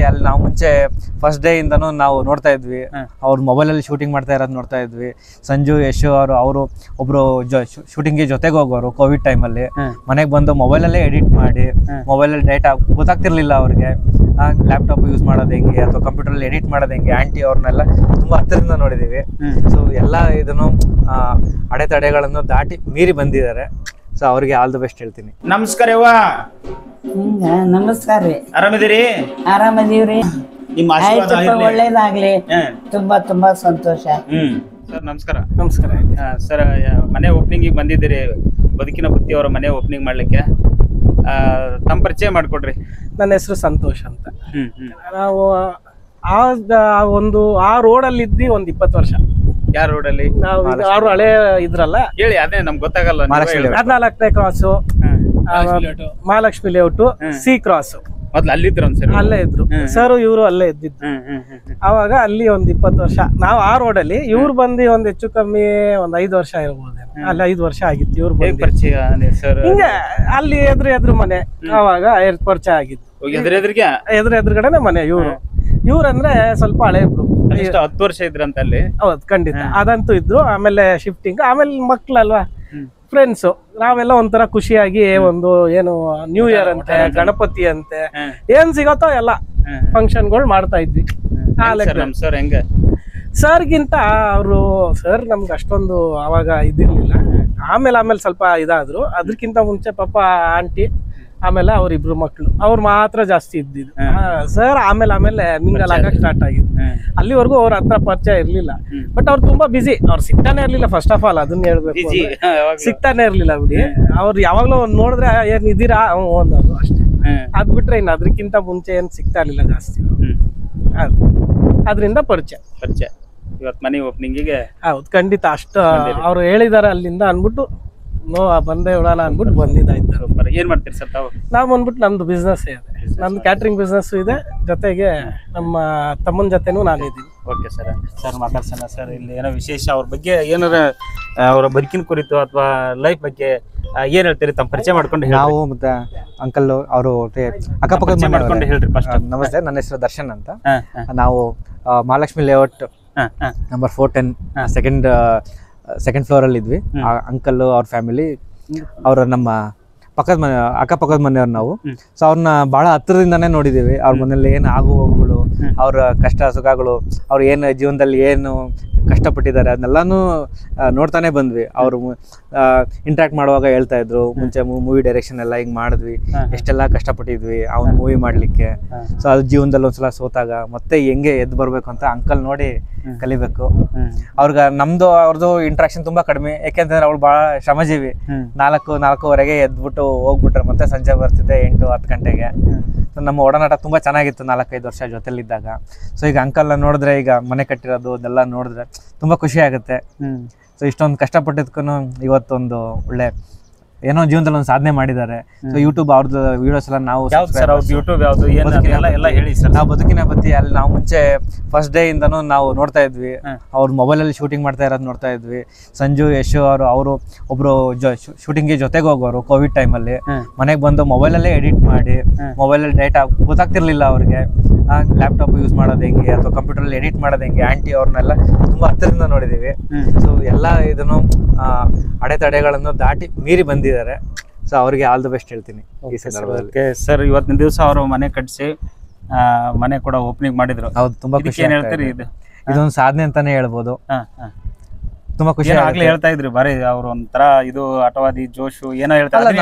ಅಲ್ಲಿ ನಾವು ಮುಂಚೆ ಫಸ್ಟ್ ಡೇ ಇಂದನೂ ನಾವು ನೋಡ್ತಾ ಇದ್ವಿ. ಅವ್ರು ಮೊಬೈಲಲ್ಲಿ ಶೂಟಿಂಗ್ ಮಾಡ್ತಾ ಇರೋದು ನೋಡ್ತಾ ಇದ್ವಿ. ಸಂಜು ಯಶ್ ಅವರು ಒಬ್ರು ಶೂಟಿಂಗ್ಗೆ ಜೊತೆಗೆ ಹೋಗೋರು ಕೋವಿಡ್ ಟೈಮಲ್ಲಿ. ಮನೆಗೆ ಬಂದು ಮೊಬೈಲಲ್ಲೇ ಎಡಿಟ್ ಮಾಡಿ, ಮೊಬೈಲಲ್ಲಿ ಡೇಟಾ ಗೊತ್ತಾಗ್ತಿರ್ಲಿಲ್ಲ ಅವ್ರಿಗೆ, ಲ್ಯಾಪ್ಟಾಪ್ ಯೂಸ್ ಮಾಡೋದು ಹೆಂಗೆ ಅಥವಾ ಕಂಪ್ಯೂಟರಲ್ಲಿ ಎಡಿಟ್ ಮಾಡೋದು ಹೆಂಗೆ, ಆಂಟಿ ಅವ್ರನ್ನೆಲ್ಲ ತುಂಬಾ ಹತ್ತಿರದಿಂದ ನೋಡಿದೀವಿ. ಸೊ ಎಲ್ಲ ಇದನ್ನು ಅಡೆತಡೆಗಳನ್ನು ದಾಟಿ ಮೀರಿ ಬಂದಿದ್ದಾರೆ. ಸೊ ಅವ್ರಿಗೆ ಆಲ್ ದ ಬೆಸ್ಟ್ ಹೇಳ್ತೀನಿ. ನಮಸ್ಕಾರ. ನಮಸ್ಕಾರ ರೀ. ಆರಾಮಿದ್ದೀರಿ? ಆರಾಮದೀವ್ರಿ. ನಿಮ್ಮ ಆಶೀರ್ವಾದ ಒಳ್ಳೇದಾಗ್ಲಿ. ತುಂಬಾ ತುಂಬಾ ಸಂತೋಷ. ಸರ್ ನಮಸ್ಕಾರ. ನಮಸ್ಕಾರ ಸರ್. ಮನೆ ಓಪನಿಂಗ್ ಬಂದಿದ್ದೀರಿ, ಬದುಕಿನ ಬುತ್ತಿ ಅವರ ಮನೆ ಓಪನಿಂಗ್ ಮಾಡ್ಲಿಕ್ಕೆ. ತಮ್ಮ ಪರಿಚಯ ಮಾಡ್ಕೊಡ್ರಿ. ನನ್ನ ಹೆಸರು ಸಂತೋಷ್ ಅಂತ. ನಾವು ಆ ರೋಡಲ್ಲಿ ಇದ್ವಿ ಒಂದು 20 ವರ್ಷ. ಯಾವ ರೋಡಲ್ಲಿ? ನಾವು ಅವರು ಹಳೆ ಇದ್ರಲ್ಲ, ಹೇಳಿ. ಅದೇ ನಮ್ಗೆ ಗೊತ್ತಾಗಲ್ಲ. 14ನೇ cross, Mahalakshmi layout, C cross. ಮೊದ್ಲು ಅಲ್ಲಿದ್ರು ಅಲ್ಲೇ ಇದ್ರು ಸರ್, ಇವರು ಅಲ್ಲೇ ಇದ್ದಿದ್ದು. ಅವಾಗ ಅಲ್ಲಿ ಒಂದು 20 ವರ್ಷ ನಾವು ಆ ರೋಡಲ್ಲಿ, ಇವ್ರು ಬಂದು ಒಂದ್ ಹೆಚ್ಚು ಕಮ್ಮಿ ಒಂದ್ 5 ವರ್ಷ ಇರ್ಬೋದು. ಅಲ್ಲಿ 5 ವರ್ಷ ಆಗಿತ್ತು ಇವ್ರು ಪರಿಚಯ. ಹಿಂಗೆ ಅಲ್ಲಿ ಎದುರು ಮನೆ, ಅವಾಗ ಪರಿಚಯ ಆಗಿತ್ತು. ಎದುರುಗಡೆನೆ ಮನೆ. ಇವ್ರಂದ್ರೆ ಸ್ವಲ್ಪ ಹಳೆ ಇಬ್ರು, 10 ವರ್ಷ ಇದ್ರಂತ ಅಲ್ಲಿ. ಹೌದು, ಖಂಡಿತ ಅದಂತೂ ಇದ್ರು. ಆಮೇಲೆ ಶಿಫ್ಟಿಂಗ್, ಆಮೇಲೆ ಮಕ್ಳಲ್ವಾ, ಫ್ರೆಂಡ್ಸ್, ನಾವೆಲ್ಲ ಒಂಥರ ಖುಷಿಯಾಗಿ ಒಂದು ಏನು ನ್ಯೂ ಇಯರ್ ಅಂತೆ, ಗಣಪತಿ ಅಂತೆ, ಏನ್ ಸಿಗತ್ತೋ ಎಲ್ಲ ಫಂಕ್ಷನ್ಗಳು ಮಾಡ್ತಾ ಇದ್ವಿ. ಸರ್ಗಿಂತ ಅವರು ಸರ್ ನಮ್ಗೆ ಅಷ್ಟೊಂದು ಅವಾಗ ಇದಿರ್ಲಿಲ್ಲ. ಆಮೇಲೆ ಸ್ವಲ್ಪ ಇದಾದ್ರು. ಅದಕ್ಕಿಂತ ಮುಂಚೆ ಪಾಪ ಆಂಟಿ, ಆಮೇಲೆ ಅವ್ರಿಬ್ರು ಮಕ್ಳು, ಅವ್ರು ಮಾತ್ರ ಜಾಸ್ತಿ ಇದ್ದಿದ್ದು. ಸರ್ ಆಮೇಲೆ ಮಿಂಗಲ್ ಆಗಕ್ ಸ್ಟಾರ್ಟ್ ಆಗಿದ್ದು. ಅಲ್ಲಿವರೆಗೂ ಅವ್ರ ಹತ್ರ ಪರಿಚಯ ಇರ್ಲಿಲ್ಲ. ಬಟ್ ಅವ್ರು ತುಂಬಾ ಬಿಸಿ. ಅವ್ರು ಸಿಗ್ತಾನೆ ಇರ್ಲಿಲ್ಲ. ಫಸ್ಟ್ ಆಫ್ ಆಲ್ ಅದನ್ನ ಹೇಳ್ಬೇಕು, ಸಿಗ್ತಾನೆ ಇರ್ಲಿಲ್ಲ ಬಿಡಿ. ಅವ್ರು ಯಾವಾಗ್ಲೂ ನೋಡಿದ್ರೆ ಏನ್ ಇದೀರಾ ಅನ್ನೋದು ಅಷ್ಟೇ. ಅದ್ ಬಿಟ್ರೆ ಇನ್ನು ಅದಕ್ಕಿಂತ ಮುಂಚೆ ಏನ್ ಸಿಗ್ತಾ ಇರ್ಲಿಲ್ಲ ಜಾಸ್ತಿ. ಅದ್ರಿಂದ ಪರಿಚಯ. ಇವತ್ತು ಮನೆ ಓಪನಿಂಗಿಗೆ ಹೌದು, ಖಂಡಿತ ಅಷ್ಟು ಅವ್ರು ಹೇಳಿದಾರೆ ಅಲ್ಲಿಂದ ಅನ್ಬಿಟ್ಟು ಬಂದೇ ಬಿಡೋಣ ಅನ್ಬಿಟ್ಟು ಬಂದಿದ್ದಾಯ್ತು. ಏನ್ ಮಾಡ್ತೀರಿ ಸರ್ ತಾವು? ನಾವು ಬಂದ್ಬಿಟ್ಟು ನಮ್ದು ಬಿಸ್ನೆಸ್ ಇದೆ. ನಮ್ದು ಕ್ಯಾಟ್ರಿಂಗ್ ಬಿಸ್ನೆಸ್ ಇದೆ, ಜೊತೆಗೆ ನಮ್ಮ ತಮ್ಮನ ಜೊತೆನೂ ನಾನು ಇದ್ದೀನಿ. Okay sir. ಸರ್ ಮಾತಾಡ್ಸೋಣ ಸರ್. ಇಲ್ಲಿ ಏನೋ ವಿಶೇಷ ಅವ್ರ ಬಗ್ಗೆ ಏನಾರ, ಅವರ ಬದುಕಿನ ಕುರಿತು ಅಥವಾ ಲೈಫ್ ಬಗ್ಗೆ ಏನ್ ಹೇಳ್ತೀರಿ? ತಮ್ಮ ಪರಿಚಯ ಮಾಡ್ಕೊಂಡು. ನಾವು ಮತ್ತೆ ಅಂಕಲ್ ಅವರು ಅಕ್ಕಪಕ್ಕದ ಮಾಡ್ಕೊಂಡು ಹೇಳ್ರಿ ಫಸ್ಟ್. ನಮಸ್ತೆ, ನನ್ನ ಹೆಸರು ದರ್ಶನ್ ಅಂತ. ನಾವು Mahalakshmi Layout number 410 second floor ಅಲ್ಲಿ ಇದ್ವಿ. ಅಂಕಲ್ ಅವ್ರ ಫ್ಯಾಮಿಲಿ, ಅವ್ರ ನಮ್ಮ ಅಕ್ಕಪಕ್ಕದ ಮನೆಯವ್ರು ನಾವು. ಸೊ ಅವ್ರನ್ನ ಬಹಳ ಹತ್ತಿರದಿಂದಾನೇ ನೋಡಿದೀವಿ. ಅವ್ರ ಮನೇಲಿ ಏನು ಆಗು ಹೋಗುಗಳು, ಅವ್ರ ಕಷ್ಟ ಸುಖಗಳು, ಅವ್ರು ಏನು ಜೀವನದಲ್ಲಿ ಏನು ಕಷ್ಟಪಟ್ಟಿದ್ದಾರೆ ಅದನ್ನೆಲ್ಲಾನು ನೋಡ್ತಾನೆ ಬಂದ್ವಿ. ಅವರು ಇಂಟ್ರಾಕ್ಟ್ ಮಾಡುವಾಗ ಹೇಳ್ತಾ ಇದ್ರು, ಮುಂಚೆ ಮೂವಿ ಡೈರೆಕ್ಷನ್ ಎಲ್ಲ ಹಿಂಗ್ ಮಾಡಿದ್ವಿ, ಎಷ್ಟೆಲ್ಲ ಕಷ್ಟಪಟ್ಟಿದ್ವಿ ಅವ್ನ ಮೂವಿ ಮಾಡ್ಲಿಕ್ಕೆ. ಸೊ ಅದು ಜೀವನದಲ್ಲಿ ಒಂದ್ಸಲ ಸೋತಾಗ ಮತ್ತೆ ಹೆಂಗೆ ಎದ್ದು ಬರ್ಬೇಕು ಅಂತ ಅಂಕಲ್ ನೋಡಿ ಕಲಿಬೇಕು. ಅವ್ರದ್ದು ಇಂಟ್ರಾಕ್ಷನ್ ತುಂಬಾ ಕಡಿಮೆ. ಯಾಕೆಂತಂದ್ರೆ ಅವ್ಳು ಬಹಳ ಶ್ರಮಜೀವಿ. 4-4:30 ಎದ್ಬಿಟ್ಟು ಹೋಗ್ಬಿಟ್ರೆ ಮತ್ತೆ ಸಂಜೆ ಬರ್ತಿದ್ದೆ 8-10 ಗಂಟೆಗೆ. ನಮ್ಮ ಒಡನಾಟ ತುಂಬಾ ಚೆನ್ನಾಗಿತ್ತು 4-5 ವರ್ಷ ಜೊತೆಲಿದ್ದಾಗ. ಸೊ ಈಗ ಅಂಕಲ್ನ ನೋಡಿದ್ರೆ, ಈಗ ಮನೆ ಕಟ್ಟಿರೋದು ಅದೆಲ್ಲ ನೋಡಿದ್ರೆ ತುಂಬಾ ಖುಷಿ ಆಗುತ್ತೆ. ಸೊ ಇಷ್ಟೊಂದು ಕಷ್ಟಪಟ್ಟಿದ್ಕೂ ಇವತ್ತೊಂದು ಒಳ್ಳೆ ಏನೋ ಜೀವನದಲ್ಲಿ ಒಂದು ಸಾಧನೆ ಮಾಡಿದ್ದಾರೆ. ಸೊ ಯೂಟ್ಯೂಬ್ ಅವ್ರದ್ದು ವಿಡಿಯೋಸ್ ಎಲ್ಲ ನಾವು ನಾವು ಬದುಕಿನ ಬತ್ತಿ ಅಲ್ಲಿ ನಾವು ಮುಂಚೆ ಫಸ್ಟ್ ಡೇ ಇಂದನೂ ನಾವು ನೋಡ್ತಾ ಇದ್ವಿ. ಅವ್ರು ಮೊಬೈಲಲ್ಲಿ ಶೂಟಿಂಗ್ ಮಾಡ್ತಾ ಇರೋದು ನೋಡ್ತಾ ಇದ್ವಿ. ಸಂಜು ಯಶ್ ಅವರು ಒಬ್ರು ಶೂಟಿಂಗ್ಗೆ ಜೊತೆಗೆ ಹೋಗೋರು ಕೋವಿಡ್ ಟೈಮಲ್ಲಿ. ಮನೆಗೆ ಬಂದು ಮೊಬೈಲಲ್ಲೇ ಎಡಿಟ್ ಮಾಡಿ, ಮೊಬೈಲಲ್ಲಿ ಡೇಟಾ ಗೊತ್ತಾಗ್ತಿರ್ಲಿಲ್ಲ ಅವ್ರಿಗೆ, ಲ್ಯಾಪ್ಟಾಪ್ ಯೂಸ್ ಮಾಡೋದು ಹೆಂಗೆ ಅಥವಾ ಕಂಪ್ಯೂಟರಲ್ಲಿ ಎಡಿಟ್ ಮಾಡೋದು ಹೆಂಗೆ, ಆಂಟಿ ಅವ್ರನ್ನೆಲ್ಲ ತುಂಬಾ ಹತ್ತಿರದಿಂದ ನೋಡಿದೀವಿ. ಸೊ ಎಲ್ಲ ಇದನ್ನು ಅಡೆತಡೆಗಳನ್ನು ದಾಟಿ ಮೀರಿ ಬಂದಿದ್ದಾರೆ. ಸೊ ಅವ್ರಿಗೆ ಆಲ್ ದ ಬೆಸ್ಟ್ ಹೇಳ್ತೀನಿ ಈ ಸಂದರ್ಭದಲ್ಲಿ. ಸರ್ ಇವತ್ತಿನ ದಿವಸ ಅವರು ಮನೆ ಕಟ್ಟಿಸಿ ಮನೆ ಕೂಡ ಓಪನಿಂಗ್ ಮಾಡಿದ್ರು. ಹೌದು, ತುಂಬಾ ಖುಷಿ. ಏನ್ ಹೇಳ್ತೀರಿ? ಇದೊಂದು ಸಾಧನೆ ಅಂತಾನೆ ಹೇಳ್ಬೋದು. ತುಂಬಾ ಖುಷಿ ಆಗ್ಲೇ ಹೇಳ್ತಾ ಇದ್ರಿ, ಬಾರಿ ಅವ್ರು ಒಂಥರ ಇದು ಆಟವಾದಿ ಜೋಶು ಏನೋ ಹೇಳ್ತಾರೆ.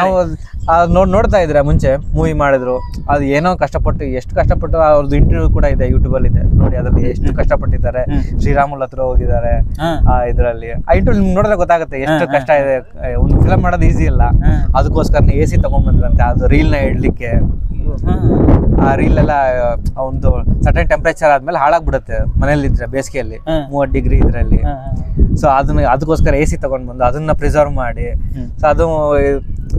ನಾವು ನೋಡ್ತಾ ಇದ್ರೆ ಮುಂಚೆ ಮೂವಿ ಮಾಡಿದ್ರು, ಅದು ಏನೋ ಕಷ್ಟಪಟ್ಟು, ಎಷ್ಟು ಕಷ್ಟಪಟ್ಟು ಅವ್ರದ್ದು ಇಂಟರ್ವ್ಯೂ ಕೂಡ ಇದೆ ಯೂಟ್ಯೂಬ್ ಅಲ್ಲಿ ಇದೆ ನೋಡಿ. ಅದ್ರಲ್ಲಿ ಎಷ್ಟು ಕಷ್ಟಪಟ್ಟಿದ್ದಾರೆ. ಶ್ರೀರಾಮುಲ್ ಹತ್ರ ಹೋಗಿದ್ದಾರೆ. ಇದ್ರಲ್ಲಿ ಆ ಇಂಟರ್ವ್ಯೂ ನಿಮ್ಗೆ ನೋಡಿದ್ರೆ ಗೊತ್ತಾಗುತ್ತೆ ಎಷ್ಟು ಕಷ್ಟ ಇದೆ. ಒಂದು ಫಿಲಮ್ ಮಾಡೋದು ಈಸಿ ಅಲ್ಲ. ಅದಕ್ಕೋಸ್ಕರ AC ತಗೊಂಡ್ಬಂದ್ರಂತೆ, ಅದು ರೀಲ್ನ ಇಡ್ಲಿಕ್ಕೆ. ಆ ರೀಲ್ ಎಲ್ಲ ಒಂದು ಸರ್ಟನ್ ಟೆಂಪರೇಚರ್ ಆದ್ಮೇಲೆ ಹಾಳಾಗ್ಬಿಡುತ್ತೆ ಮನೇಲಿದ್ರೆ, ಬೇಸಿಗೆಯಲ್ಲಿ 30 ಡಿಗ್ರಿ ಇದ್ರಲ್ಲಿ. ಸೊ ಅದಕ್ಕೋಸ್ಕರ AC ತಗೊಂಡ್ ಬಂದು ಅದನ್ನ ಪ್ರಿಸರ್ವ್ ಮಾಡಿ. ಸೊ ಅದು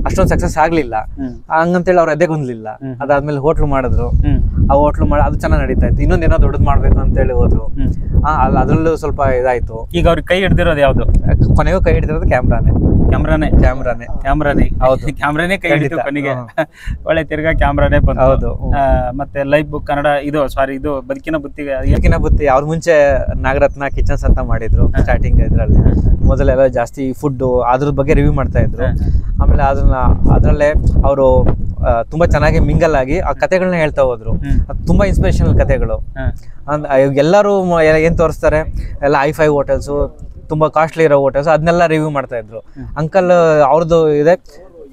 ಅಷ್ಟೊಂದು ಸಕ್ಸಸ್ ಆಗ್ಲಿಲ್ಲ. ಹಂಗಂತೇಳಿ ಅವ್ರು ಎದೆಗೊಂದ್ಲಿಲ್ಲ. ಅದಾದ್ಮೇಲೆ ಹೋಟ್ಲು ಮಾಡಿದ್ರು. ಆ ಹೋಟ್ಲು ಮಾಡಿ ಅದು ಚೆನ್ನಾಗಿ ನಡೀತಾ ಇತ್ತು. ಇನ್ನೊಂದೇನೋ ದೊಡ್ಡದು ಮಾಡ್ಬೇಕು ಅಂತೇಳಿ ಹೋದ್ರು. ಅದ್ರಲ್ಲೂ ಸ್ವಲ್ಪ ಇದಾಯ್ತು. ಈಗ ಅವ್ರಿಗೆ ಕೈ ಹಿಡ್ದಿರೋದು ಯಾವ್ದು? ಕೊನೆಗೂ ಕೈ ಹಿಡಿದಿರೋದು ಕ್ಯಾಮ್ರಾನೇ. ಹೌದು, ಕ್ಯಾಮ್ರಾನೇ ಕೈ ಹಿಡಿತು ಕೊನೆಗೆ. ಒಳ್ಳೆ ತಿರ್ಗಾ ಕ್ಯಾಮ್ರಾನೇ ಬಂತು. ಹೌದು. ಮತ್ತೆ ಲೈಫ್ ಬುಕ್ ಕನ್ನಡ ಇದು ಬದುಕಿನ ಬುತ್ತಿ ಅವ್ರ ಮುಂಚೆ ನಾಗರತ್ನ ಕಿಚನ್ಸ್ ಅಂತ ಮಾಡಿದ್ರು ಸ್ಟಾರ್ಟಿಂಗ್. ಇದ್ರಲ್ಲಿ ಮೊದಲೆಲ್ಲ ಜಾಸ್ತಿ ಫುಡ್ ಅದ್ರ ಬಗ್ಗೆ ರಿವ್ಯೂ ಮಾಡ್ತಾ ಇದ್ರು. ಆಮೇಲೆ ಅದ್ರಲ್ಲೇ ಅವರು ತುಂಬಾ ಚೆನ್ನಾಗಿ ಮಿಂಗಲ್ ಆಗಿ ಆ ಕಥೆಗಳನ್ನ ಹೇಳ್ತಾ ಹೋದ್ರು. ತುಂಬಾ ಇನ್ಸ್ಪಿರೇಷನಲ್ ಕಥೆಗಳು. ಎಲ್ಲರೂ ಏನ್ ತೋರಿಸ್ತಾರೆ, ಎಲ್ಲ ಹೈ-ಫೈ ಹೋಟೆಲ್ಸು, ತುಂಬಾ ಕಾಸ್ಟ್ಲಿ ಇರೋ ಹೋಟೆಲ್ಸ್, ಅದನ್ನೆಲ್ಲ ರಿವ್ಯೂ ಮಾಡ್ತಾ ಇದ್ರು. ಅಂಕಲ್ ಅವ್ರದ್ದು ಇದೆ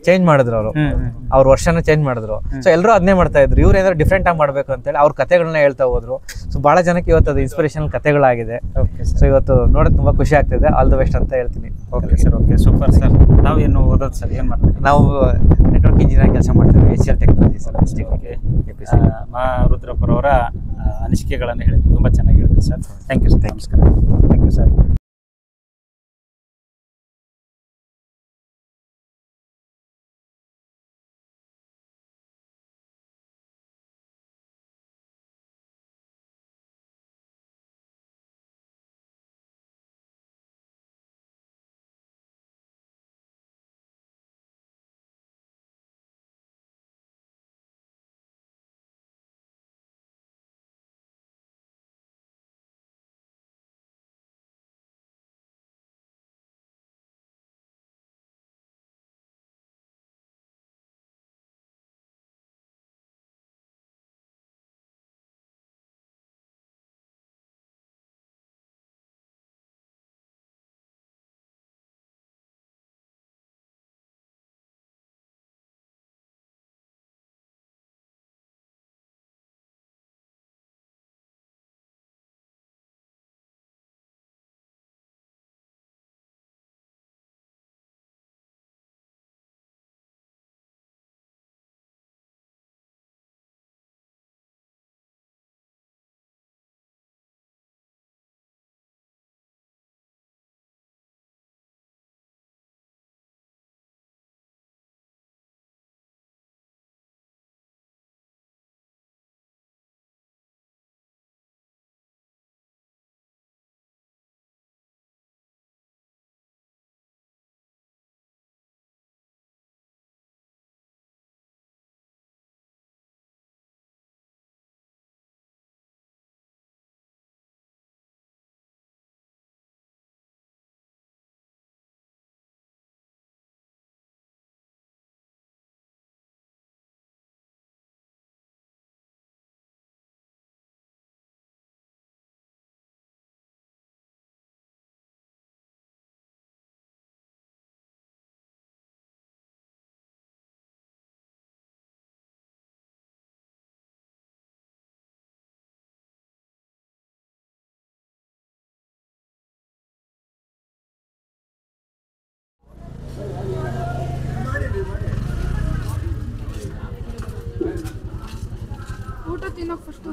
ಚೇಂಜ್ ಮಾಡಿದ್ರು, ಅವ್ರ ವರ್ಷನ ಚೇಂಜ್ ಮಾಡಿದ್ರು. ಸೊ ಎಲ್ಲರೂ ಅದನ್ನೇ ಮಾಡ್ತಾ ಇದ್ರು. ಇವ್ರು ಏನಾದ್ರು ಡಿಫ್ರೆಂಟ್ ಆಗಿ ಮಾಡ್ಬೇಕು ಅಂತೇಳಿ ಅವ್ರ ಕಥೆಗಳನ್ನ ಹೇಳ್ತಾ ಹೋದ್ರು. ಸೊ ಬಹಳ ಜನಕ್ಕೆ ಇವತ್ತು ಅದು ಇನ್ಸ್ಪಿರೇಷನಲ್ ಕಥೆಗಳಾಗಿದೆ. ಸೊ ಇವತ್ತು ನೋಡೋದು ತುಂಬಾ ಖುಷಿ ಆಗ್ತಿದೆ. ಆಲ್ ದ ಬೆಸ್ಟ್ ಅಂತ ಹೇಳ್ತೀನಿ. Okay sir, okay, super sir. ತಾವೇನು ಓದೋದು ಸರ್, ಏನ್ ಮಾಡ್ತೀವಿ? ನಾವು ನೆಟ್ವರ್ಕ್ ಇಂಜಿನಿಯರಿಂಗ್ ಕೆಲಸ ಮಾಡ್ತೀವಿ, HCL ಟೆಕ್ನಾಲಜಿ ಸರ್. ಮಾ ರುದ್ರಪ್ಪರ್ ಅವರ ಅನಿಸಿಕೆಗಳನ್ನು ಹೇಳಿದ್ರು, ತುಂಬಾ ಚೆನ್ನಾಗಿ ಹೇಳಿದ್ರು ಸರ್. Thank you sir. ನಮಸ್ಕಾರ. Thank you sir. ಊಟ ತಿನ್ನೋಕೆ ಫಸ್ಟ್